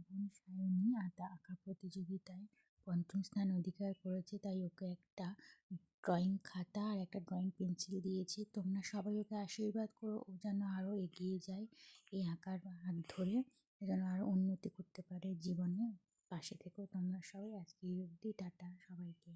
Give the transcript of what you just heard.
বোন সায়নী আঁকা প্রতিযোগিতায় পঞ্চম স্থান অধিকার করেছে, তাই ওকে একটা ড্রয়িং খাতা আর একটা ড্রয়িং পেন্সিল দিয়েছে। তোমরা সবাই ওকে আশীর্বাদ করো, ও যেন আরও এগিয়ে যায় এই আঁকার হাত ধরে, যেন আরও উন্নতি করতে পারে জীবনে। পাশে থেকেও তোমরা সবাই। আজকে এই অবধি, টাটা সবাইকে।